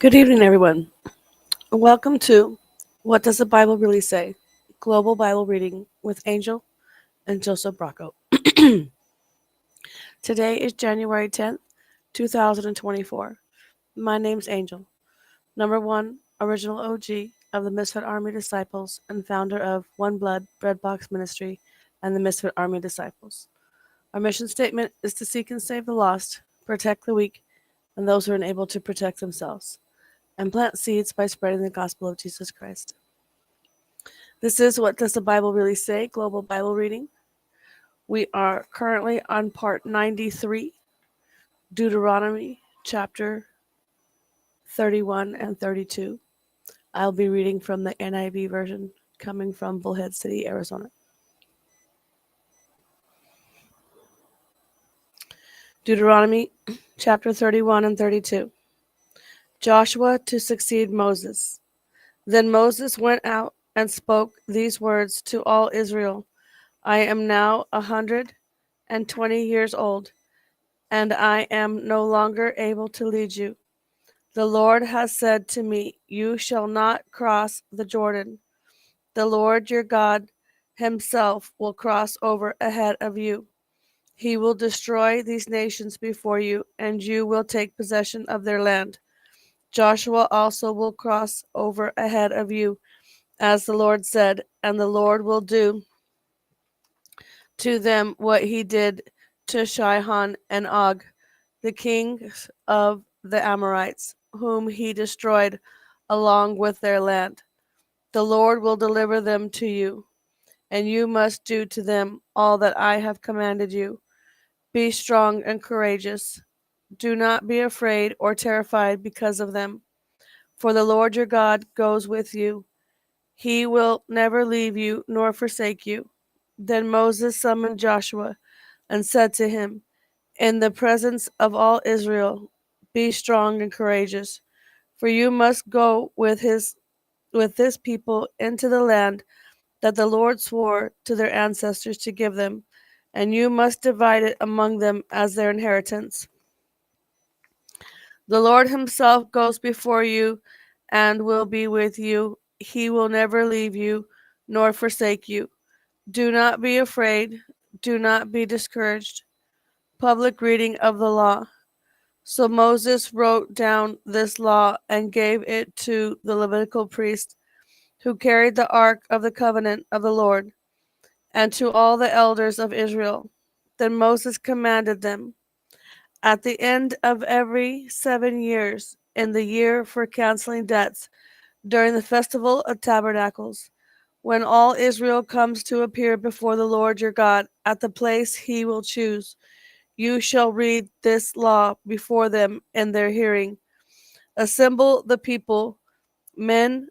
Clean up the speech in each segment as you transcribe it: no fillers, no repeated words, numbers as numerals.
Good evening, everyone. Welcome to What Does the Bible Really Say? Global Bible Reading with Angel and Joseph BRACOO. Today is January 10th, 2024. My name's Angel, number one original OG of the Misfit Army Disciples and founder of Oneblood Breadbox Ministry and the Misfit Army Disciples. Our mission statement is to seek and save the lost, protect the weak, and those who are unable to protect themselves, and plant seeds by spreading the gospel of Jesus Christ. This is What Does the Bible Really Say? Global Bible Reading. We are currently on part 93, Deuteronomy chapter 31 and 32. I'll be reading from the NIV version coming from Bullhead City, Arizona. Deuteronomy chapter 31 and 32. Joshua to succeed Moses. Then Moses went out and spoke these words to all Israel. I am now 120 years old, and I am no longer able to lead you. The Lord has said to me, you shall not cross the Jordan. The Lord your God himself will cross over ahead of you. He will destroy these nations before you, and you will take possession of their land. Joshua also will cross over ahead of you, as the Lord said, and the Lord will do to them what he did to Sihon and Og, the kings of the Amorites, whom he destroyed along with their land. The Lord will deliver them to you, and you must do to them all that I have commanded you. Be strong and courageous. Do not be afraid or terrified because of them, for the Lord your God goes with you. He will never leave you nor forsake you. Then Moses summoned Joshua and said to him, in the presence of all Israel, be strong and courageous, for you must go with this people into the land that the Lord swore to their ancestors to give them, and you must divide it among them as their inheritance. The Lord himself goes before you and will be with you. He will never leave you nor forsake you. Do not be afraid. Do not be discouraged. Public reading of the law. So Moses wrote down this law and gave it to the Levitical priest who carried the ark of the covenant of the Lord, and to all the elders of Israel. Then Moses commanded them, at the end of every 7 years, in the year for canceling debts, during the festival of tabernacles, when all Israel comes to appear before the Lord your God at the place he will choose, you shall read this law before them in their hearing. Assemble the people, men,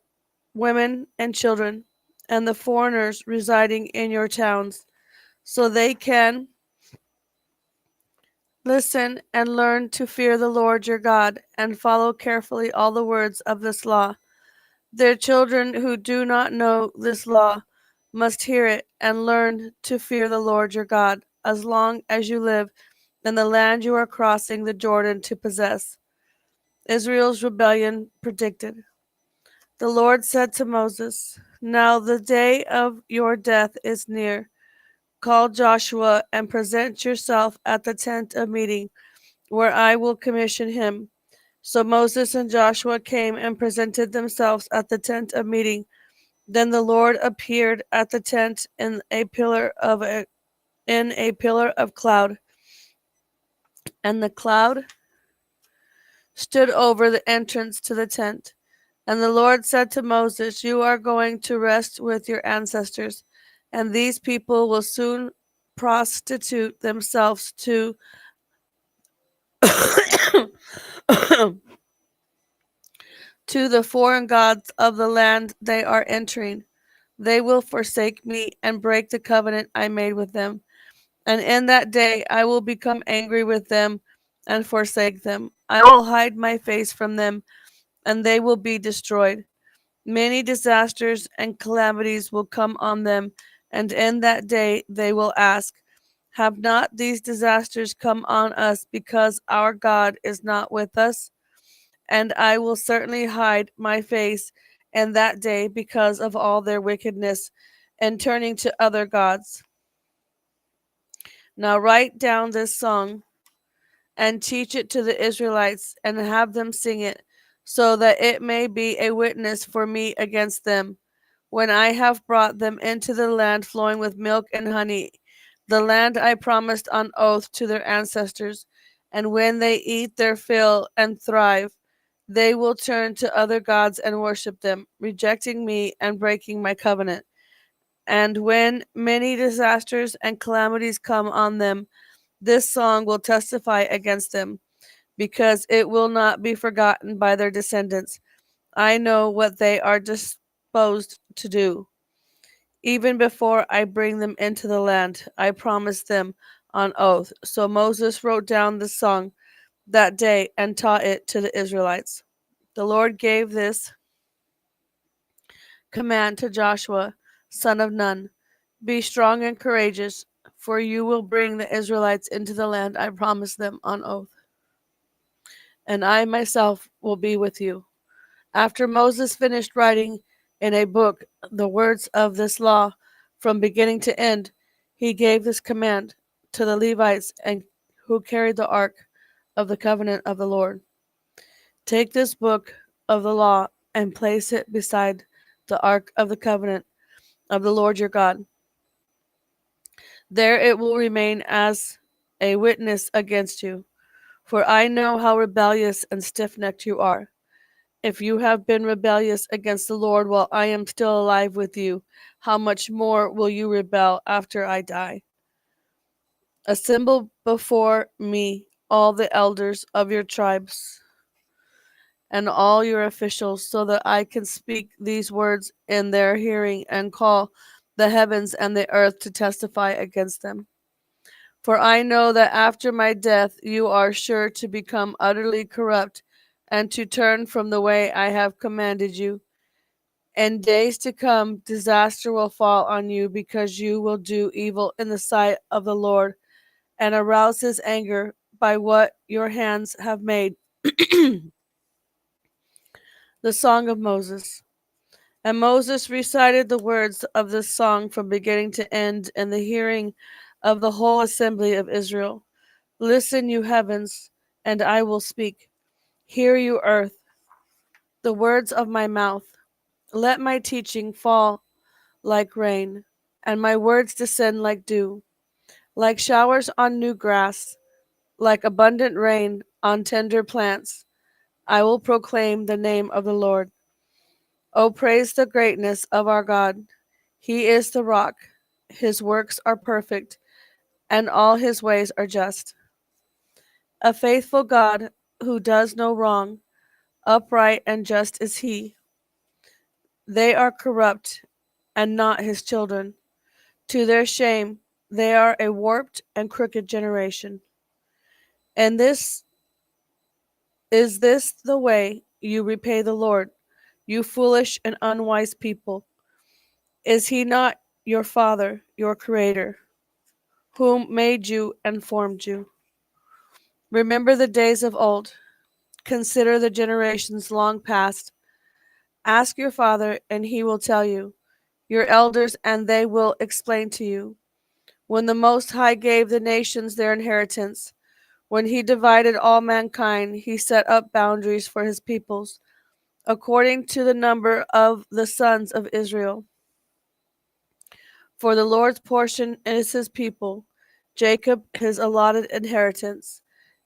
women, and children, and the foreigners residing in your towns, so they can listen and learn to fear the Lord your God and follow carefully all the words of this law. Their children who do not know this law must hear it and learn to fear the Lord your God as long as you live in the land you are crossing the Jordan to possess. Israel's rebellion predicted. The Lord said to Moses, now the day of your death is near. Call Joshua and present yourself at the tent of meeting, where I will commission him. So Moses and Joshua came and presented themselves at the tent of meeting. Then the Lord appeared at the tent in a pillar of cloud, and the cloud stood over the entrance to the tent. And the Lord said to Moses, you are going to rest with your ancestors, and these people will soon prostitute themselves to to the foreign gods of the land they are entering. They will forsake me and break the covenant I made with them. And in that day I will become angry with them and forsake them. I will hide my face from them, and they will be destroyed. Many disasters and calamities will come on them, and in that day they will ask, have not these disasters come on us because our God is not with us? and I will certainly hide my face in that day because of all their wickedness and turning to other gods. Now write down this song and teach it to the Israelites and have them sing it, so that it may be a witness for me against them, when I have brought them into the land flowing with milk and honey, the land I promised on oath to their ancestors. And when they eat their fill and thrive, they will turn to other gods and worship them, rejecting me and breaking my covenant. And when many disasters and calamities come on them, this song will testify against them, because it will not be forgotten by their descendants. I know what they are disposed to do. Even before I bring them into the land, I promised them on oath. So Moses wrote down the song that day and taught it to the Israelites. The Lord gave this command to Joshua, son of Nun: Be strong and courageous, for you will bring the Israelites into the land I promised them on oath, and I myself will be with you. After Moses finished writing in a book the words of this law from beginning to end, he gave this command to the Levites and who carried the ark of the covenant of the Lord. Take this book of the law and place it beside the ark of the covenant of the Lord your God. There it will remain as a witness against you, for I know how rebellious and stiff-necked you are. If you have been rebellious against the Lord while I am still alive with you, how much more will you rebel after I die? Assemble before me all the elders of your tribes and all your officials, so that I can speak these words in their hearing and call the heavens and the earth to testify against them. For I know that after my death you are sure to become utterly corrupt and to turn from the way I have commanded you. In days to come, disaster will fall on you because you will do evil in the sight of the Lord and arouse his anger by what your hands have made. The Song of Moses. And Moses recited the words of this song from beginning to end in the hearing of the whole assembly of Israel. Listen, you heavens, and I will speak. Hear, you earth, the words of my mouth. Let my teaching fall like rain, and my words descend like dew, like showers on new grass, like abundant rain on tender plants. I will proclaim the name of the Lord. O praise the greatness of our God. He is the rock. His works are perfect, and all his ways are just. A faithful God who does no wrong, upright and just is he. They are corrupt and not his children. To their shame, they are a warped and crooked generation. And this the way you repay the Lord, you foolish and unwise people? Is he not your Father, your Creator, whom made you and formed you? Remember the days of old. Consider the generations long past. Ask your father, and he will tell you, your elders, and they will explain to you. When the Most High gave the nations their inheritance, when he divided all mankind, he set up boundaries for his peoples, according to the number of the sons of Israel. For the Lord's portion is his people, Jacob his allotted inheritance.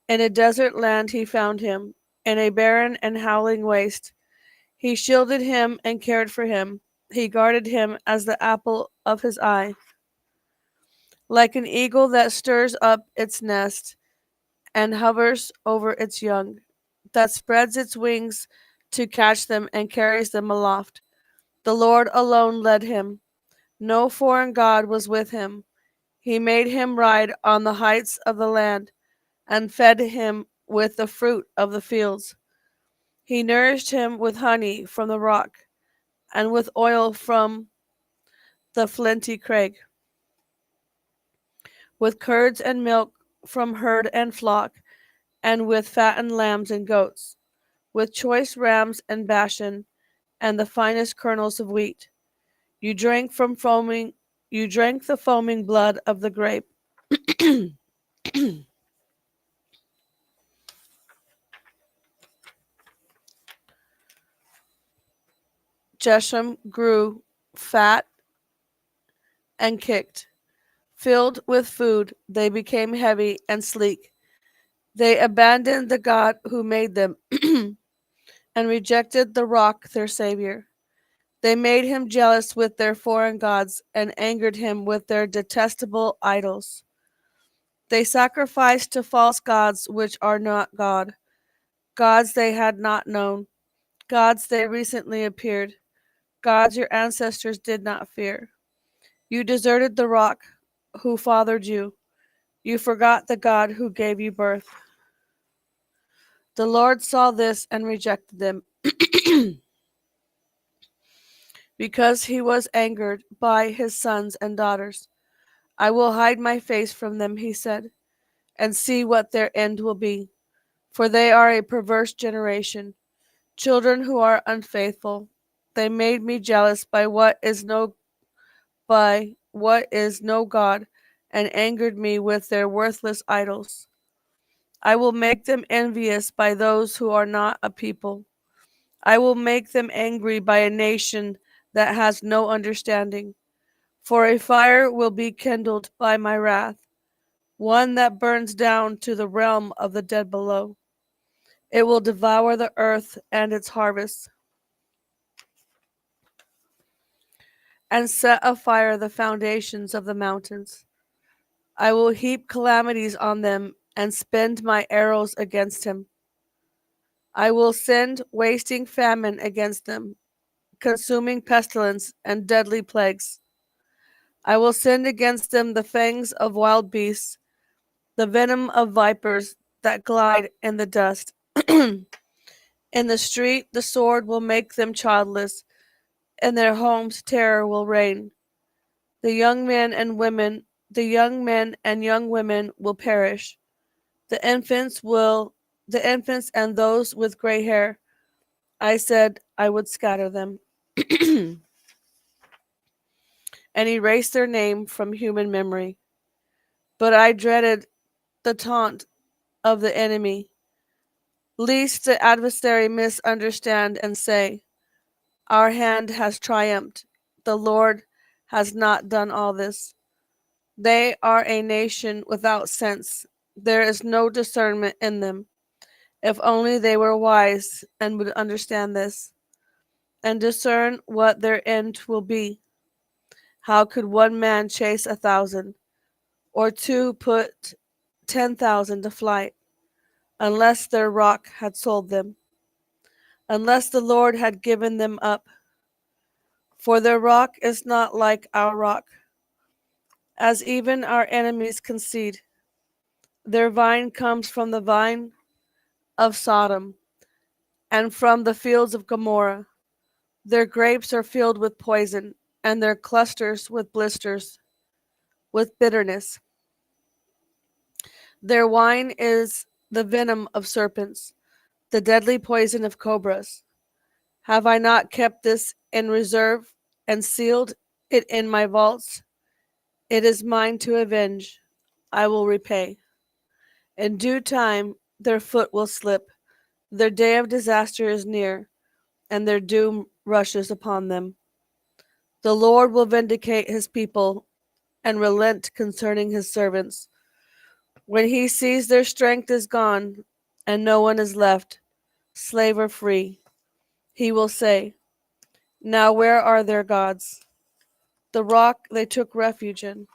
In a desert land he found him, in a barren and howling waste. He shielded him and cared for him. He guarded him as the apple of his eye. Like an eagle that stirs up its nest and hovers over its young, that spreads its wings to catch them and carries them aloft. The Lord alone led him. No foreign god was with him. He made him ride on the heights of the land and fed him with the fruit of the fields. He nourished him with honey from the rock and with oil from the flinty crag, with curds and milk from herd and flock, and with fattened lambs and goats. with choice rams and Bashan, and the finest kernels of wheat. You drank the foaming blood of the grape. Jeshem grew fat and kicked. Filled with food, they became heavy and sleek. They abandoned the God who made them and rejected the rock, their Savior. They made him jealous with their foreign gods and angered him with their detestable idols. They sacrificed to false gods which are not God, gods they had not known, gods they recently appeared, gods your ancestors did not fear. You deserted the rock who fathered you. You forgot the God who gave you birth. The Lord saw this and rejected them. Because he was angered by his sons and daughters. I will hide my face from them, he said, and see what their end will be. For they are a perverse generation, children who are unfaithful. They made me jealous by what is no God, and angered me with their worthless idols. I will make them envious by those who are not a people. I will make them angry by a nation that has no understanding. For a fire will be kindled by my wrath, one that burns down to the realm of the dead below. It will devour the earth and its harvest, and set afire the foundations of the mountains. I will heap calamities on them and spend my arrows against him. I will send wasting famine against them, consuming pestilence and deadly plagues. I will send against them the fangs of wild beasts, the venom of vipers that glide in the dust. In the street, the sword will make them childless, in their homes terror will reign. The young men and women, the young men and young women will perish. The infants will, the infants and those with gray hair. I said I would scatter them and erase their name from human memory. But I dreaded the taunt of the enemy, lest the adversary misunderstand and say, our hand has triumphed. The Lord has not done all this. They are a nation without sense. There is no discernment in them. If only they were wise and would understand this, and discern what their end will be. How could one man chase 1,000, or two put 10,000 to flight, unless their rock had sold them, unless the Lord had given them up? For their rock is not like our rock, as even our enemies concede. Their vine comes from the vine of Sodom, and from the fields of Gomorrah. Their grapes are filled with poison, and their clusters with blisters, with bitterness. Their wine is the venom of serpents, the deadly poison of cobras. Have I not kept this in reserve and sealed it in my vaults? It is mine to avenge. I will repay. In due time, their foot will slip. Their day of disaster is near, and their doom rushes upon them. The Lord will vindicate his people and relent concerning his servants. When he sees their strength is gone and no one is left, slave or free, he will say, now where are their gods? The rock they took refuge in,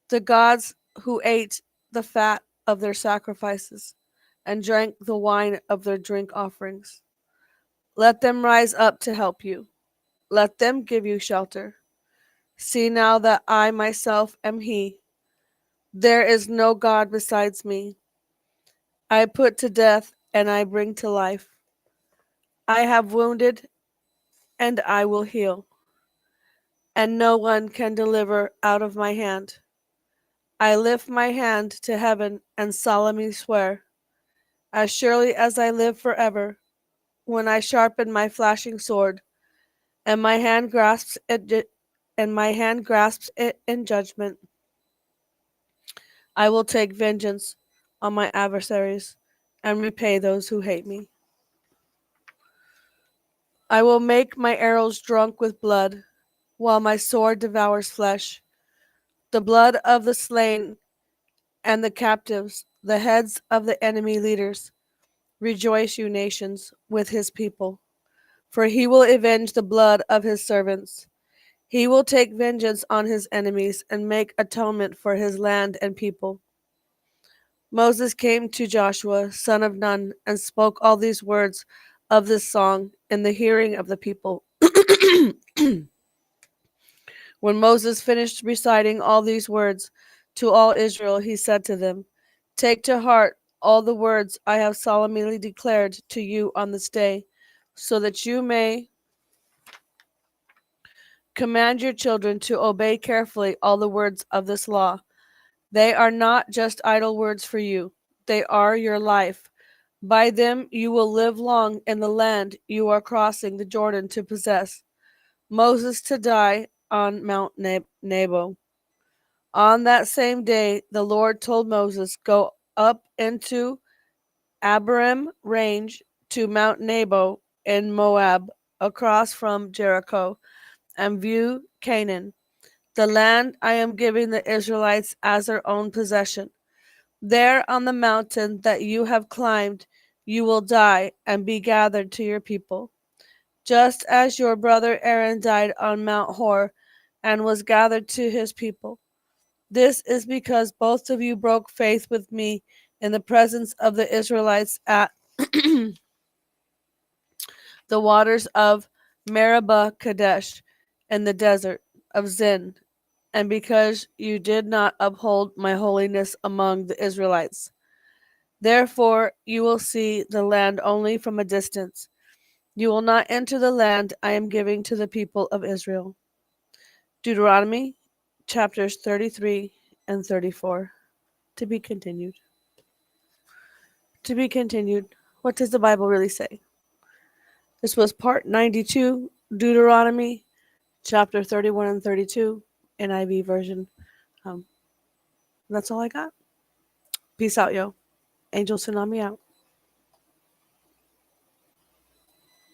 the gods who ate the fat of their sacrifices and drank the wine of their drink offerings. Let them rise up to help you. Let them give you shelter. See now that I myself am he. There is no God besides me. I put to death and I bring to life. I have wounded and I will heal, and no one can deliver out of my hand. I lift my hand to heaven and solemnly swear, As surely as I live forever, when I sharpen my flashing sword, and my hand grasps it in judgment, I will take vengeance on my adversaries and repay those who hate me. I will make my arrows drunk with blood, while my sword devours flesh, the blood of the slain and the captives, the heads of the enemy leaders. Rejoice, you nations, with his people, for he will avenge the blood of his servants. He will take vengeance on his enemies and make atonement for his land and people. Moses came to Joshua, son of Nun, and spoke all these words of this song in the hearing of the people. When Moses finished reciting all these words to all Israel, he said to them, "Take to heart all the words I have solemnly declared to you on this day, so that you may command your children to obey carefully all the words of this law. They are not just idle words for you, they are your life. By them you will live long in the land you are crossing the Jordan to possess." Moses to die on Mount Nebo. On that same day, the Lord told Moses, "Go up into Abarim range to Mount Nebo in Moab, across from Jericho, and view Canaan, the land I am giving the Israelites as their own possession. There on the mountain that you have climbed, you will die and be gathered to your people, just as your brother Aaron died on Mount Hor and was gathered to his people. This is because both of you broke faith with me in the presence of the Israelites at the waters of Meribah Kadesh in the desert of Zin, and because you did not uphold my holiness among the Israelites. Therefore you will see the land only from a distance. You will not enter the land I am giving to the people of Israel." Deuteronomy chapters 33 and 34. To be continued. To be continued. What does the Bible really say? This was part 92, Deuteronomy chapter 31 and 32, NIV version. That's all I got. Peace out, yo. Angel Tsunami out.